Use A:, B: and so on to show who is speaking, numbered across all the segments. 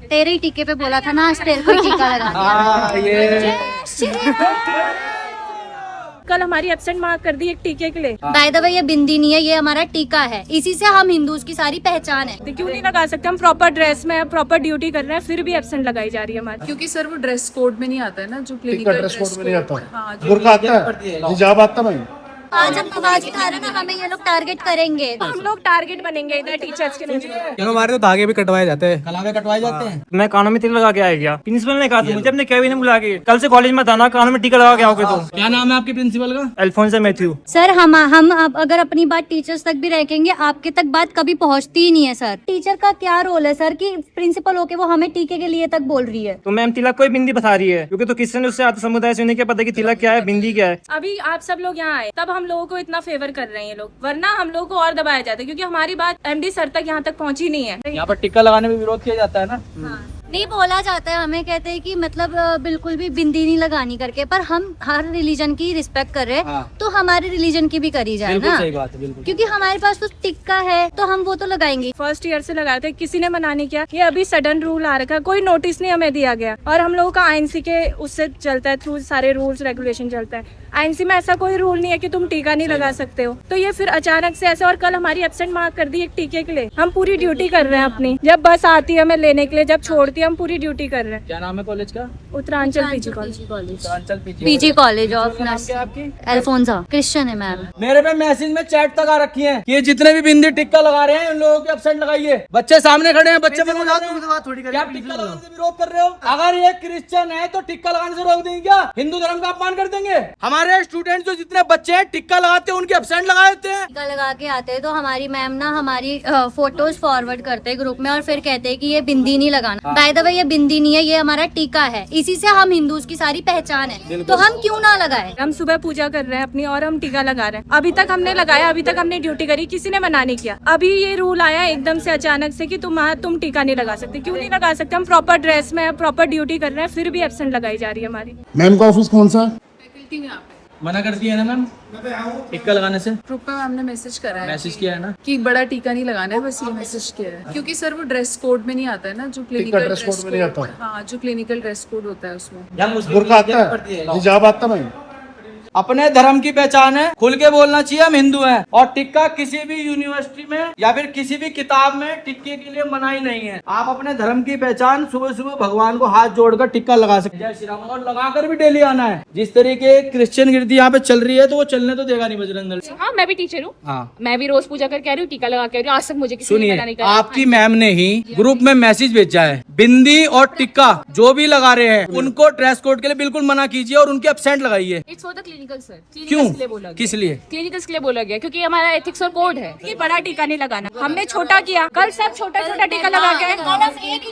A: तेरे ही टीके पे बोला था ना, आज तेरे को ही टीका लगा दिया।
B: कल हमारी एब्सेंट मार्क कर दी एक टीके के लिए।
A: बाय द वे ये बिंदी नहीं है, ये हमारा टीका है, इसी से हम हिंदूज की सारी पहचान है।
B: तो क्यों नहीं लगा सकते? हम प्रॉपर ड्रेस में प्रॉपर ड्यूटी कर रहे हैं, फिर भी एब्सेंट लगाई जा रही है हमारी।
C: क्योंकि सर वो ड्रेस कोड में नहीं आता है ना, जो क्लिनिकल
D: ड्रेस कोड में नहीं आता।
C: हाँ,
D: बुर्का आता है, हिजाब आता है।
A: आज हम आवाज उठा रहे हैं ना, हमें ये लोग टारगेट करेंगे।
B: हम लोग टारगेट बनेंगे इधर टीचर्स के लिए।
E: क्यों हमारे तो धागे भी कटवाए जाते हैं, कलावे कटवाए जाते हैं। मैं कानों में तिल लगा के आया गया, प्रिंसिपल ने कहा था मुझे, अपने कैबिन में बुला के कल से कॉलेज में था ना, कानों में टीका लगा के आओगे। तो क्या नाम है आपके प्रिंसिपल का? Alfonso Matthew.
A: सर हम अब अगर अपनी बात टीचर्स तक भी रखेंगे, आपके तक बात कभी पहुंचती ही नहीं है सर। टीचर का क्या रोल है सर कि प्रिंसिपल होके वो हमें टीके के लिए तक बोल रही है।
E: तो मैम तिलक कोई बिंदी बता रही है, क्योंकि तो किसने ने उससे आत्म समुदाय से उन्हें क्या पता कि तिलक क्या है, बिंदी क्या है।
B: अभी आप सब लोग यहाँ आए तब हम लोगों को इतना फेवर कर रहे हैं ये लोग, वरना हम लोगों को और दबाया जाता है, क्योंकि हमारी बात एमडी सर तक यहाँ तक पहुँची नहीं है।
E: यहाँ पर टीका लगाने में विरोध किया जाता है ना।
A: नहीं बोला जाता है, हमें कहते हैं कि मतलब बिल्कुल भी बिंदी नहीं लगानी करके, पर हम हर रिलीजन की रिस्पेक्ट कर रहे हैं।
E: हाँ।
A: तो हमारे रिलीजन की भी करी जाए ना।
E: सही बात है, बिल्कुल।
A: क्योंकि हमारे पास तो टिक्का है तो हम वो तो लगाएंगे।
B: फर्स्ट ईयर से लगाए थे, किसी ने मना नहीं किया। ये अभी सडन रूल आ रखा है, कोई नोटिस नहीं हमें दिया गया, और हम लोगों का आईएनसी के उससे चलता है, थ्रू सारे रूल्स रेगुलेशन चलता है। आईएनसी में ऐसा कोई रूल नहीं है कि तुम टीका नहीं लगा सकते हो। तो ये फिर अचानक से ऐसे, और कल हमारी एब्सेंट मार्क कर दी एक टीके के लिए। हम पूरी ड्यूटी कर रहे हैं अपनी, जब बस आती है हमें लेने के लिए, जब छोड़ती है हम पूरी ड्यूटी कर रहे हैं।
E: क्या नाम है कॉलेज का?
B: Uttaranchal PG college.
A: PG college of nursing.
E: आपकी
A: अल्फोंसा क्रिश्चियन है मैम।
E: मेरे पे मैसेज में चैट तक आ रखी है कि ये जितने भी बिंदी टिक्का लगा रहे हैं उन लोगों के एब्सेंट लगाइए। बच्चे सामने खड़े हैं, बच्चे क्या आप टिक्का लगाने से विरोध कर रहे हो? अगर ये क्रिश्चियन है तो टिक्का लगाने से रोक देंगे क्या? हिंदू धर्म का अपमान कर देंगे? हमारे स्टूडेंट जो जितने बच्चे हैं टिक्का लगाते हैं उनके एब्सेंट लगा देते हैं।
A: टीका लगा के आते हैं तो हमारी मैम ना हमारी फोटोज फॉरवर्ड करते हैं ग्रुप में, और फिर कहते हैं कि ये बिंदी नहीं लगाना। बाय द वे ये बिंदी नहीं है, ये हमारा टीका है, इसी से हम हिंदूज की सारी पहचान है, तो हम क्यों ना लगाए।
B: हम सुबह पूजा कर रहे हैं अपनी, और हम टीका लगा रहे हैं। अभी तक हमने लगाया, अभी तक हमने ड्यूटी करी, किसी ने मना नहीं किया। अभी ये रूल आया एकदम से अचानक से कि तुम टीका नहीं लगा सकते। क्यों नहीं लगा सकते? हम प्रॉपर ड्रेस में प्रॉपर ड्यूटी कर रहे हैं, फिर भी एब्सेंट लगाई जा रही है हमारी।
D: मैम का ऑफिस कौन सा है?
C: फैकल्टी में आप
E: मना कर दिया है ना मैम टिक्का लगाने से?
C: ग्रुप पे मैम ने मैसेज करा है,
E: मैसेज किया है ना
C: कि बड़ा टीका नहीं लगाना है, बस ये मैसेज किया है। क्योंकि सर वो ड्रेस कोड में नहीं आता है ना, जो क्लिनिकल
D: ड्रेस कोड में नहीं आता।
C: हाँ, जो क्लिनिकल ड्रेस कोड होता है उसमें।
D: बुर्का आता है, हिजाब आता है।
E: अपने धर्म की पहचान है, खुल के बोलना चाहिए हम हिंदू हैं। और टिक्का किसी भी यूनिवर्सिटी में या फिर किसी भी किताब में टिक्के के लिए मनाही नहीं है। आप अपने धर्म की पहचान सुबह सुबह भगवान को हाथ जोड़कर टिक्का लगा सकते हैं, जय श्री राम, और लगाकर भी डेली आना है। जिस तरीके क्रिश्चियन गिरती यहाँ पे चल रही है तो वो चलने तो देगा नहीं बजरंग दल।
B: हाँ, मैं भी टीचर हूँ।
E: हाँ,
B: मैं भी रोज पूजा करके आ रही हूँ, टीका लगा के आ रही हूँ। आज तक मुझे किसी ने मना नहीं
E: सुनिए,
B: करा।
E: आपकी मैम ने ही ग्रुप में मैसेज भेजा है, बिंदी और टिक्का जो भी लगा रहे हैं उनको ड्रेस कोड के लिए बिल्कुल मना कीजिए और उनके एब्सेंट लगाइए।
B: It's for the clinical sir.
E: क्यों?
B: किस लिए? क्लिनिकल्स के लिए बोला गया, क्योंकि हमारा एथिक्स और कोड है कि बड़ा टीका नहीं लगाना। हमने छोटा किया, कल सब छोटा छोटा टीका लगा के आए,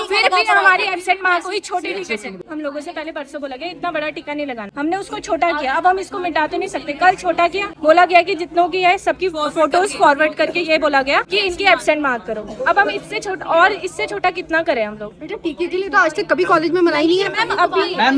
B: फिर भी हमारी एब्सेंट मार्क हुई छोटी टीके से। हम लोगों से पहले परसों बोला गया इतना बड़ा टीका नहीं लगाना, हमने उसको छोटा किया। अब हम इसको मिटा तो नहीं सकते। कल छोटा किया, बोला गया कि जितनों की है सबकी फोटोज फॉरवर्ड करके ये बोला गया कि इनकी एब्सेंट मार्क करो। अब हम इससे छोटा, और इससे छोटा कितना करें हम लोग?
F: बेटा टीके के लिए तो आज तक कभी कॉलेज में मनाई नहीं है
B: मैम। अभी
E: मैम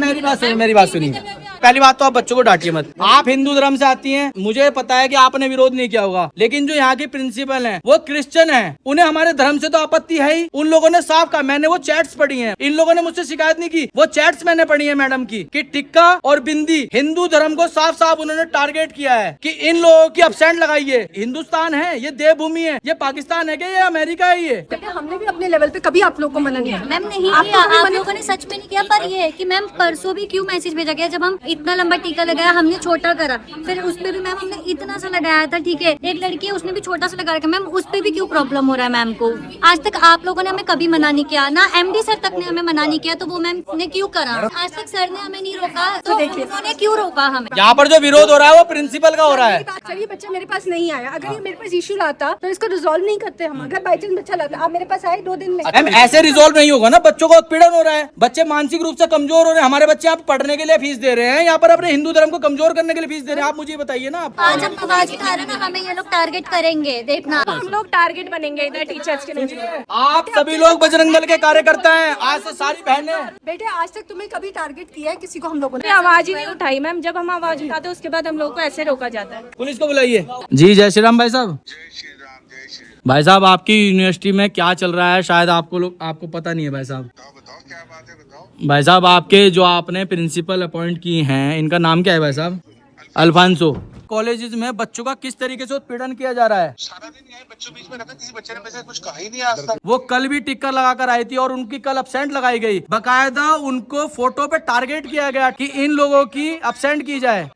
E: मेरी बात सुनिए। पहली बात तो आप बच्चों को डांटिए मत। आप हिंदू धर्म से आती हैं, मुझे पता है कि आपने विरोध नहीं किया होगा, लेकिन जो यहाँ की प्रिंसिपल हैं वो क्रिश्चियन हैं, उन्हें हमारे धर्म से तो आपत्ति है ही। उन लोगों ने साफ कहा, मैंने वो चैट्स पढ़ी हैं, इन लोगों ने मुझसे शिकायत नहीं की, वो चैट्स मैंने पढ़ी है मैडम की, कि टिक्का और बिंदी हिंदू धर्म को साफ साफ उन्होंने टारगेट किया है कि इन लोगों की एब्सेंट लगाइए। हिंदुस्तान है, ये देवभूमि है, ये पाकिस्तान है क्या, ये अमेरिका है? ये
F: हमने भी अपने लेवल पे कभी आप लोग को मना नहीं किया।
A: मैम नहीं किया, आप लोगों ने सच में नहीं किया। पर ये है कि मैम परसों भी क्यों मैसेज भेजा गया, जब हम इतना लंबा टीका लगाया, हमने छोटा करा, फिर उस पे भी मैम हमने इतना सा लगाया था, ठीक है। एक लड़की है उसने भी छोटा सा लगा रखा, मैम उस पे भी क्यों प्रॉब्लम हो रहा है मैम को? आज तक आप लोगों ने हमें कभी मना नहीं किया, ना एमडी सर तक ने हमें मना नहीं किया, तो वो मैम ने क्यों करा? आज तक सर ने हमें नहीं रोका, तो उन्होंने क्यों रोका हमें?
E: यहाँ पर जो विरोध हो रहा है वो प्रिंसिपल का हो रहा है।
F: सर ये बच्चा मेरे पास नहीं आया, अगर ये मेरे पास इशू लाता तो इसको रिजॉल्व नहीं करते हम। अगर बाई चांस बच्चा लाता, आप मेरे पास आए 2 दिन में।
E: मैम ऐसे रिजॉल्व नहीं होगा ना, बच्चों को उत्पीड़न हो रहा है, बच्चे मानसिक रूप से कमजोर हो रहे हैं। हमारे बच्चे आप पढ़ने के लिए फीस दे रहे हैं, यहाँ पर अपने हिंदू धर्म को कमजोर करने के लिए फीस दे रहे हैं। आप मुझे बताइए ना।
A: आज हम आवाज उठा रहे हैं ना, हमें ये लोग टारगेट करेंगे, देखना।
B: हम लोग टारगेट बनेंगे इधर टीचर्स के लिए।
E: आप सभी लोग बजरंग दल के कार्यकर्ता हैं, आज से सारी बहनें।
F: बेटे आज तक तुम्हें कभी टारगेट किया है किसी को हम लोगों ने?
B: आवाज ही नहीं उठाई मैम। जब हम आवाज उठाते उसके बाद हम लोग को ऐसे रोका जाता है।
E: पुलिस को बुलाइए। जी जय श्री राम भाई साहब, भाई साहब आपकी यूनिवर्सिटी में क्या चल रहा है शायद आपको पता नहीं है भाई साहब। भाई साहब आपके जो आपने प्रिंसिपल अपॉइंट की हैं इनका नाम क्या है भाई साहब? अल्फांसो। कॉलेजेस में बच्चों का किस तरीके से उत्पीड़न किया जा रहा है?
G: सारा दिन यही बच्चों बीच में रहता, किसी बच्चे ने वैसे कुछ कहा ही नहीं आज तक।
E: वो कल भी टिक्कर लगा कर आई थी और उनकी कल अब्सेंट लगाई गई। बकायदा उनको फोटो पे टारगेट किया गया कि इन लोगों की अब्सेंट की जाए।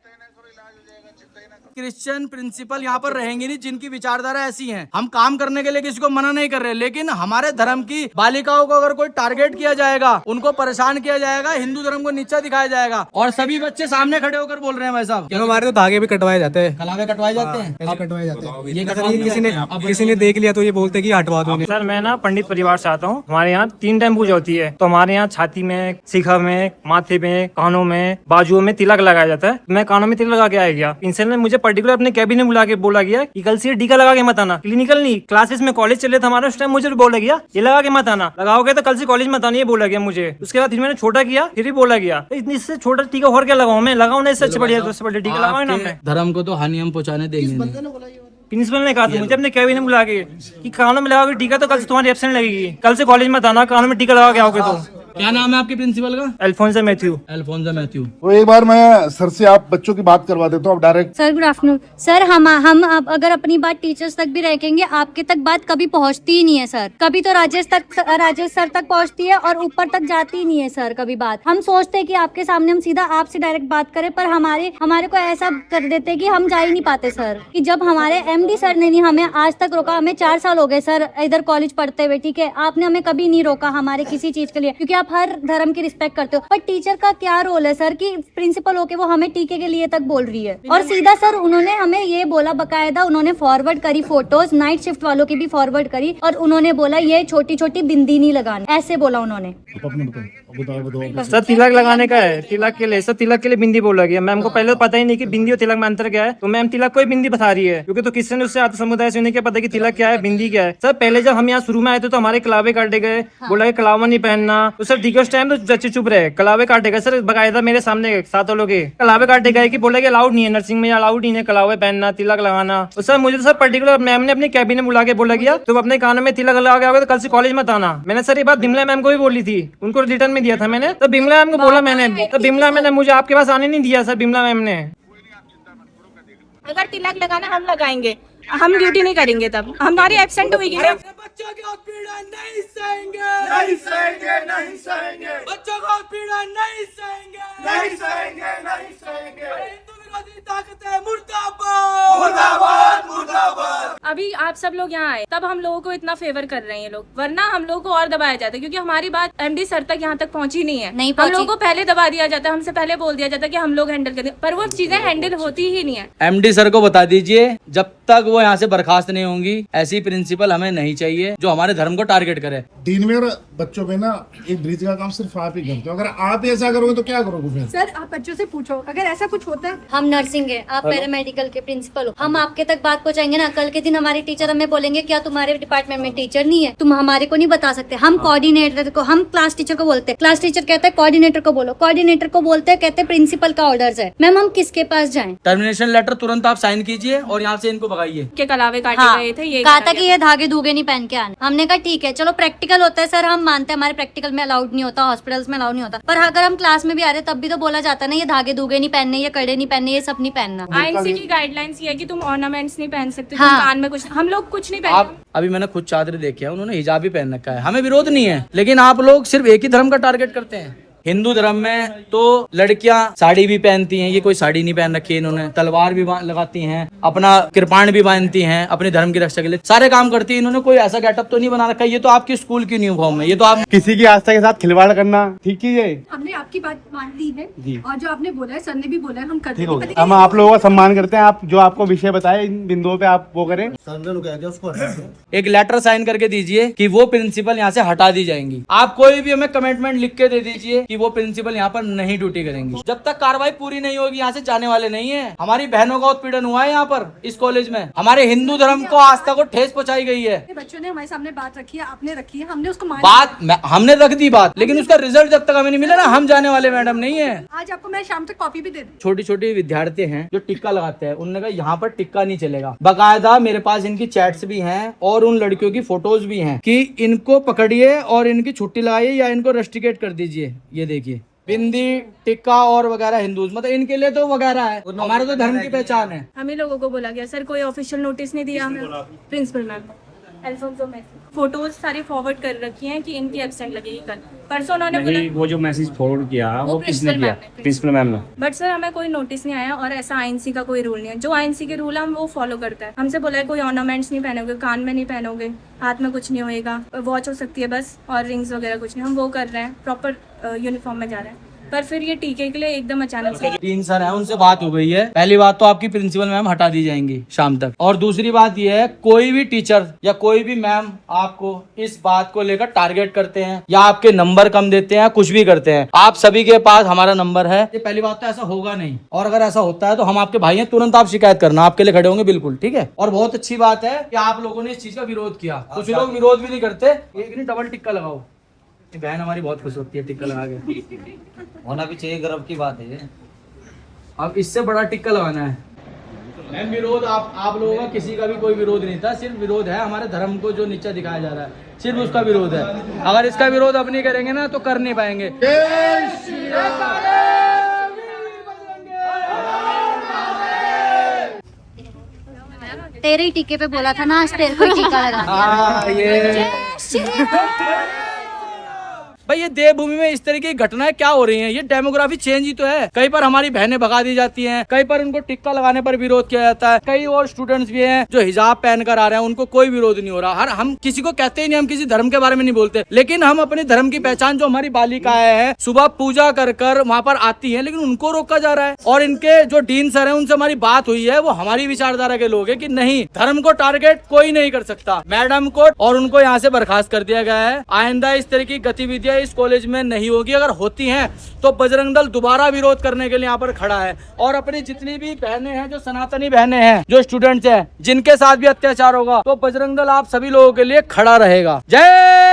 E: क्रिश्चियन प्रिंसिपल यहाँ पर रहेंगे नहीं जिनकी विचारधारा ऐसी है। हम काम करने के लिए किसी को मना नहीं कर रहे, लेकिन हमारे धर्म की बालिकाओं को अगर कोई टारगेट किया जाएगा, उनको परेशान किया जाएगा, हिंदू धर्म को नीचा दिखाया जाएगा और सभी बच्चे सामने खड़े होकर बोल रहे हैं भाई साहब
H: हमारे तो धागे भी कटवाए जाते हैं,
E: कलावे कटवाए जाते हैं।
H: कटवाए जाते हैं। किसी ने देख लिया तो ये बोलते कि हटवा दो।
I: सर मैं ना पंडित परिवार से आता हूँ। हमारे यहाँ 3 टाइम पूजा होती है, तो हमारे यहाँ छाती में, शिखा में, माथे में, कानों में, बाजुओं में तिलक लगाया जाता है। मैं कानों में तिलक लगा के आया गया। इनसे ने मुझे पर्टिकुलर अपने कैबिन में बुला के बोला गया कि कल से टीका लगा के मत आना। क्लिनिकल नहीं, क्लासेस में कॉलेज चले थे हमारा, उस टाइम मुझे बोला गया ये लगा के मत आना, लगाओगे तो कल से कॉलेज मत आना, ये बोला गया मुझे। उसके बाद फिर मैंने छोटा किया, फिर भी बोला गया इससे छोटा टीका और क्या लगाऊं मैं? लगाऊं ना, इससे अच्छा बढ़िया तो बढ़िया टीका लगाओ ना। हमने
E: धर्म को तो हानि हम पहुँचाने देंगे नहीं।
I: प्रिंसिपल ने कहा था मुझे अपने कैबिन में बुला के कि कानों में लगाओगे टीका तो कल से तुम्हारी एब्सेंट लगेगी, कल से कॉलेज मत आना, कानों में टीका लगा के आओगे। तो
E: क्या नाम है आपके प्रिंसिपल का?
I: Alfonso Matthew.
E: Alfonso Matthew.
D: तो एक बार मैं सर से आप बच्चों की बात करवा देता हूँ आप direct.
A: Sir good afternoon. Sir हम अगर अपनी बात टीचर्स तक भी रखेंगे, आपके तक बात कभी पहुंचती ही नहीं है सर। कभी तो राजेश सर तक पहुंचती है और ऊपर तक जाती ही नहीं है सर कभी बात। हम सोचते हैं कि आपके सामने हम सीधा आपसे डायरेक्ट बात करें, पर हमारे को ऐसा कर देते कि हम जा ही नहीं पाते सर। कि जब हमारे MD सर ने नहीं हमें आज तक रोका, हमें 4 साल हो गए सर इधर कॉलेज पढ़ते हुए, ठीक है, आपने हमें कभी नहीं रोका हमारे किसी चीज के लिए, क्योंकि आप हर धर्म की रिस्पेक्ट करते हो। पर टीचर का क्या रोल है सर कि प्रिंसिपल होके वो हमें टीके के लिए तक बोल रही है। और सीधा सर उन्होंने हमें ये बोला, बकायदा उन्होंने फॉरवर्ड करी फोटोज, नाइट शिफ्ट वालों की भी फॉरवर्ड करी, और उन्होंने बोला ये छोटी छोटी बिंदी नहीं लगानी, ऐसे बोला उन्होंने।
I: सर तिलक लगाने का है, तिलक के लिए, सर तिलक के लिए बिंदी बोला गया। मैम को पहले तो पता ही नहीं कि बिंदी और तिलक में अंतर क्या है, तो मैम तिलक को ही बिंदी बता रही है, क्योंकि तो किसी ने उससे आत्म समुदाय से उन्हें क्या पता कि तिलक क्या है, बिंदी क्या है। सर पहले जब हम यहाँ शुरू में आए थे तो हमारे कलावे काटे गए, बोला कि कलावा नहीं पहनना, तो सर ठीक है उस टाइम तो बच्चे चुप रहे, कलावे काटे गए सर बकायदा मेरे सामने 7 लोग कलावे काटे गए कि बोला कि अलाउड नहीं है, नर्सिंग में अलाउड नहीं है कलावे पहनना, तिलक लगाना। तो सर मुझे सर पर्टिकुलर मैम ने अपने कैबिन में बुला के बोला गया तुम अपने कानों में तिलक लगा के आओगे तो कल से कॉलेज मत आना। मैंने सर ये बात बिमला मैम को भी बोली थी, उनको रिटर्न में दिया था मैंने, तो बिमला मैम को बोला मैंने, तो बिमला मैम ने मुझे आपके पास आने नहीं दिया सर। बिमला मैम ने
B: अगर तिलक लगाना हम लगाएंगे, हम ड्यूटी नहीं करेंगे, तब हमारी एब्सेंट होगी ना।
E: बच्चों का उत्पीड़न नहीं सहेंगे, नहीं सहेंगे, नहीं सहेंगे। बच्चों का उत्पीड़न नहीं सहेंगे, नहीं सहेंगे, नहीं सहेंगे। हिंदू विरोधी ताकतें मुर्दाबाद, मुर्दाबाद, मुर्दाबाद।
B: अभी आप सब लोग यहाँ आए तब हम लोगों को इतना फेवर कर रहे हैं ये लोग, वरना हम लोगों को और दबाया जाता है, क्योंकि हमारी बात MD सर तक यहाँ तक पहुँची नहीं है।
A: नहीं
B: हम लोगों को पहले दबा दिया जाता है, हमसे पहले बोल दिया जाता है कि हम लोग हैंडल करें, पर वो चीजें हैंडल होती ही नहीं है।
E: MD सर को बता दीजिए जब तक वो यहाँ से बर्खास्त नहीं होंगी, ऐसी प्रिंसिपल हमें नहीं चाहिए जो हमारे धर्म को टारगेट करे।
D: दिन में बच्चों में ना एक ब्रीज का काम सिर्फ आप ही करते हो, अगर आप ऐसा करोगे तो क्या करोगे फिर?
F: सर आप बच्चों से पूछो अगर ऐसा कुछ होता है।
A: हम नर्सिंग है, आप पैरामेडिकल के प्रिंसिपल हो, हम आपके तक बात पहुंचाएंगे ना। कल के दिन हमारे टीचर हमें बोलेंगे क्या तुम्हारे डिपार्टमेंट में टीचर नहीं है, तुम हमारे को नहीं बता सकते। हम कोऑर्डिनेटर को, हम क्लास टीचर को बोलते हैं, क्लास टीचर कहता है कोऑर्डिनेटर को बोलो, कोऑर्डिनेटर को बोलते हैं, कहते हैं प्रिंसिपल का ऑर्डर्स है। मैम हम किसके पास जाएं?
E: टर्मिनेशन लेटर तुरंत आप साइन कीजिए और यहाँ से इनको भगाइए।
B: के कलावे काटे
A: हाँ,
B: गए थे, ये
A: कहा था कि ये धागे धूगे नहीं पहन के आने। हमने कहा ठीक है चलो प्रैक्टिकल होता है सर, हम मानते हैं हमारे प्रैक्टिकल में अलाउड नहीं होता, हॉस्पिटल्स में अलाउड नहीं होता, पर अगर हम क्लास में भी आ रहे तब भी तो बोला जाता है ना ये धागे धूगे नहीं पहनने, ये कड़े नहीं पहनने, ये सब नहीं पहनना।
B: INC की गाइडलाइंस ये है कि तुम ऑर्नामेंट्स नहीं पहन सकते,
A: हाँ।
B: तुम कान में कुछ, हम लोग कुछ नहीं
E: आप
B: पहन।
E: अभी मैंने खुद चादर देखी है, उन्होंने हिजाब भी पहन रखा है, हमें विरोध नहीं है, लेकिन आप लोग सिर्फ एक ही धर्म का टारगेट करते हैं। हिंदू धर्म में तो लड़कियां साड़ी भी पहनती हैं, ये कोई साड़ी नहीं पहन रखी है इन्होंने, तलवार भी लगाती हैं, अपना कृपाण भी बांधती हैं, अपने धर्म की रक्षा के लिए सारे काम करती है। इन्होंने कोई ऐसा गेटअप तो नहीं बना रखा है, ये तो आपकी स्कूल की यूनिफॉर्म है, ये तो आप
H: किसी की आस्था के साथ खिलवाड़ करना ठीक कीजिए।
F: हमने आपकी बात मान ली है और जो आपने बोला है सर ने भी बोला है हम करते
H: ठीक हो
F: हैं।
H: गया, हम आप लोगों का सम्मान करते हैं, आप जो आपको विषय बताए इन बिंदुओं पे आप वो करें।
E: एक लेटर साइन करके दीजिए कि वो प्रिंसिपल यहाँ से हटा दी जाएंगी। आप कोई भी हमें कमिटमेंट लिख के दे दीजिए कि वो प्रिंसिपल यहाँ पर नहीं ड्यूटी करेंगी। जब तक कार्रवाई पूरी नहीं होगी यहाँ से जाने वाले नहीं है। हमारी बहनों का उत्पीड़न हुआ है यहाँ पर इस कॉलेज में, हमारे हिंदू धर्म को आस्था को ठेस पहुंचाई गई है।
F: बच्चों ने हमारे सामने बात रखी है, आपने रखी है, हमने उसको
E: हमने रख दी बात, लेकिन उसका रिजल्ट जब तक हमें नहीं मिला ना, हम जाने वाले मैडम नहीं है।
F: आज आपको मैं शाम तक कॉपी भी दे दूँ।
E: छोटी छोटी विद्यार्थी हैं जो टिक्का लगाते हैं, उन्होंने कहा यहाँ पर टिक्का नहीं चलेगा। बकायदा मेरे पास इनकी चैट्स भी हैं और उन लड़कियों की फोटोज भी हैं कि इनको पकड़िए और इनकी छुट्टी लगाइए या इनको रेस्ट्रिकेट कर दीजिए। ये देखिए बिंदी, टिक्का और वगैरह हिंदूज, मतलब इनके लिए तो वगैरह है, हमारे तो धर्म की पहचान है।
B: हमें लोगों को बोला गया सर कोई ऑफिशियल नोटिस नहीं दिया हमें। Principal ma'am Alfonso ma'am photos सारी फॉरवर्ड कर रखी हैं कि इनकी एब्सेंट लगेगी कल। परसों उन्होंने बोला
I: वो जो मैसेज फॉरवर्ड किया वो किसने किया? प्रिंसिपल मैम ने।
B: बट सर हमें कोई नोटिस नहीं आया और ऐसा आईएनसी का कोई रूल नहीं है। जो आईएनसी के रूल है हम वो फॉलो करते हैं। हमसे बोला है कोई ऑर्नामेंट्स नहीं पहनोगे, कान में नहीं पहनोगे, हाथ में कुछ नहीं होएगा, वॉच हो सकती है बस और रिंग्स वगैरह कुछ नहीं। हम वो कर रहे हैं, प्रॉपर यूनिफॉर्म में जा रहे हैं। पर फिर ये टीके के लिए एकदम अचानक से
E: 3 सर है, उनसे बात हो गई है। पहली बात तो आपकी प्रिंसिपल मैम हटा दी जाएंगी शाम तक, और दूसरी बात ये है कोई भी टीचर या कोई भी मैम आपको इस बात को लेकर टारगेट करते हैं या आपके नंबर कम देते हैं, कुछ भी करते हैं, आप सभी के पास हमारा नंबर है। ये पहली बात तो ऐसा होगा नहीं, और अगर ऐसा होता है तो हम आपके भाई हैं, तुरंत आप शिकायत करना, आपके लिए खड़े होंगे बिल्कुल, ठीक है। और बहुत अच्छी बात है कि आप लोगों ने इस चीज का विरोध किया। कुछ लोग विरोध भी नहीं करते, एक नहीं डबल टिक्का लगाओ। बहन हमारी बहुत खुश होती है टिक्का लगा के,
J: होना भी चाहिए, गर्व की बात है ये।
E: अब इससे बड़ा टिक्का लगाना है। मैम विरोध आप लोगों का किसी का भी कोई विरोध नहीं था, सिर्फ विरोध है हमारे धर्म को जो नीचा दिखाया जा रहा है, सिर्फ उसका विरोध है। अगर इसका विरोध अब नहीं करेंगे ना तो कर नहीं पाएंगे।
A: तेरे ही टीके पे बोला था ना, आज तेरे को ही टीका लगा।
E: भाई ये देवभूमि में इस तरह की घटनाएं क्या हो रही हैं? ये डेमोग्राफी चेंज ही तो है। कहीं पर हमारी बहनें भगा दी जाती हैं, कहीं पर उनको टिक्का लगाने पर विरोध किया जाता है। कई और स्टूडेंट्स भी हैं जो हिजाब पहनकर आ रहे हैं, उनको कोई विरोध नहीं हो रहा। हम किसी को कहते ही नहीं, हम किसी धर्म के बारे में नहीं बोलते, लेकिन हम अपने धर्म की पहचान जो हमारी बालिकाएं हैं सुबह पूजा कर कर वहाँ पर आती है, लेकिन उनको रोका जा रहा है। और इनके जो डीन सर है उनसे हमारी बात हुई है, वो हमारी विचारधारा के लोग है कि नहीं, धर्म को टारगेट कोई नहीं कर सकता। मैडम को और उनको यहाँ से बर्खास्त कर दिया गया है। आइंदा इस तरह की गतिविधियां इस कॉलेज में नहीं होगी। अगर होती हैं तो बजरंग दल दोबारा विरोध करने के लिए यहाँ पर खड़ा है। और अपनी जितनी भी बहनें हैं, जो सनातनी बहनें हैं, जो स्टूडेंट्स हैं, जिनके साथ भी अत्याचार होगा तो बजरंग दल आप सभी लोगों के लिए खड़ा रहेगा। जय